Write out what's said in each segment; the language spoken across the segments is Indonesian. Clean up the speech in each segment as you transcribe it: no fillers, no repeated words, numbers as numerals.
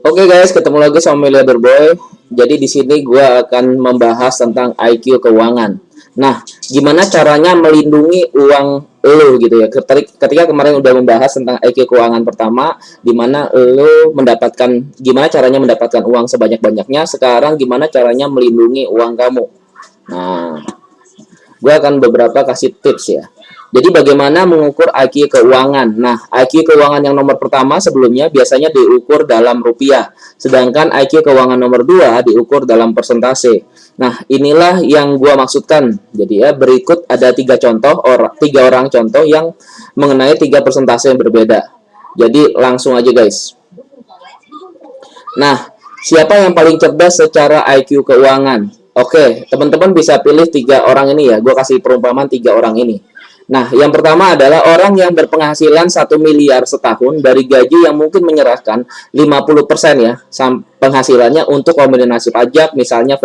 Oke guys, ketemu lagi sama Miliarder Boy. Jadi di sini gue akan membahas tentang IQ keuangan. Nah, gimana caranya melindungi uang lo gitu ya. Ketika kemarin udah membahas tentang IQ keuangan pertama, di mana lo gimana caranya mendapatkan uang sebanyak-banyaknya. Sekarang gimana caranya melindungi uang kamu. Nah, gue akan beberapa kasih tips ya. Jadi bagaimana mengukur IQ keuangan? Nah, IQ keuangan yang nomor pertama sebelumnya biasanya diukur dalam rupiah, sedangkan IQ keuangan nomor dua diukur dalam persentase. Nah, inilah yang gue maksudkan. Jadi ya, berikut ada tiga orang contoh yang mengenai tiga persentase yang berbeda. Jadi langsung aja guys. Nah, siapa yang paling cerdas secara IQ keuangan? Oke, teman-teman bisa pilih tiga orang ini ya. Gue kasih perumpamaan tiga orang ini. Nah, yang pertama adalah orang yang berpenghasilan 1 miliar setahun dari gaji yang mungkin menyerahkan 50% ya penghasilannya untuk kombinasi pajak, misalnya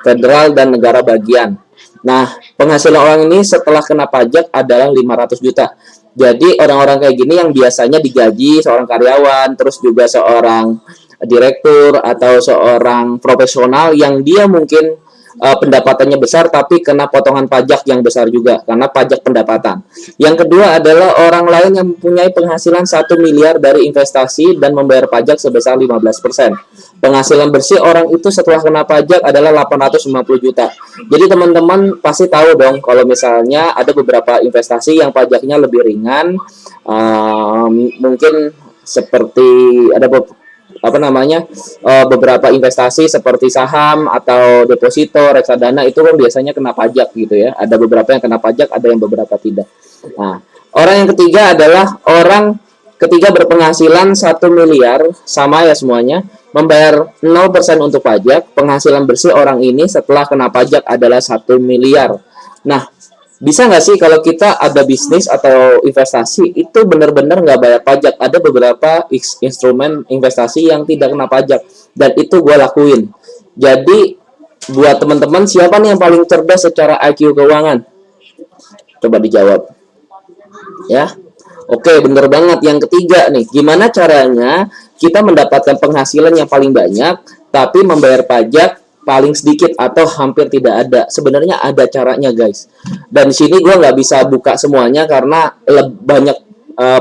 federal dan negara bagian. Nah, penghasilan orang ini setelah kena pajak adalah 500 juta. Jadi orang-orang kayak gini yang biasanya digaji seorang karyawan, terus juga seorang direktur atau seorang profesional yang dia mungkin pendapatannya besar tapi kena potongan pajak yang besar juga karena pajak pendapatan. Yang kedua adalah orang lain yang mempunyai penghasilan 1 miliar dari investasi dan membayar pajak sebesar 15%. Penghasilan bersih orang itu setelah kena pajak adalah 850 juta. Jadi teman-teman pasti tahu dong kalau misalnya ada beberapa investasi yang pajaknya lebih ringan, mungkin seperti ada beberapa investasi seperti saham atau deposito, reksadana itu kan biasanya kena pajak gitu ya. Ada beberapa yang kena pajak, ada yang beberapa tidak. Nah, orang yang ketiga adalah orang ketiga berpenghasilan 1 miliar, sama ya semuanya, membayar 0% untuk pajak. Penghasilan bersih orang ini setelah kena pajak adalah 1 miliar. Nah, bisa nggak sih kalau kita ada bisnis atau investasi itu benar-benar nggak bayar pajak? Ada beberapa instrumen investasi yang tidak kena pajak dan itu gue lakuin. Jadi buat teman-teman, siapa nih yang paling cerdas secara IQ keuangan? Coba dijawab ya. Oke, bener banget. Yang ketiga nih, gimana caranya kita mendapatkan penghasilan yang paling banyak tapi membayar pajak paling sedikit atau hampir tidak ada? Sebenarnya ada caranya guys, dan di sini gue nggak bisa buka semuanya karena banyak,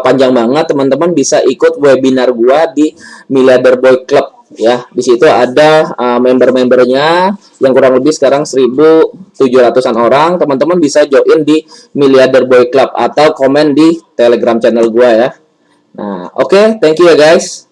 panjang banget. Teman-teman bisa ikut webinar gue di Miliarder Boy Club ya. Di situ ada member-membernya yang kurang lebih sekarang 1.700-an orang. Teman-teman bisa join di Miliarder Boy Club atau komen di Telegram channel gue ya. Nah, oke, thank you ya guys.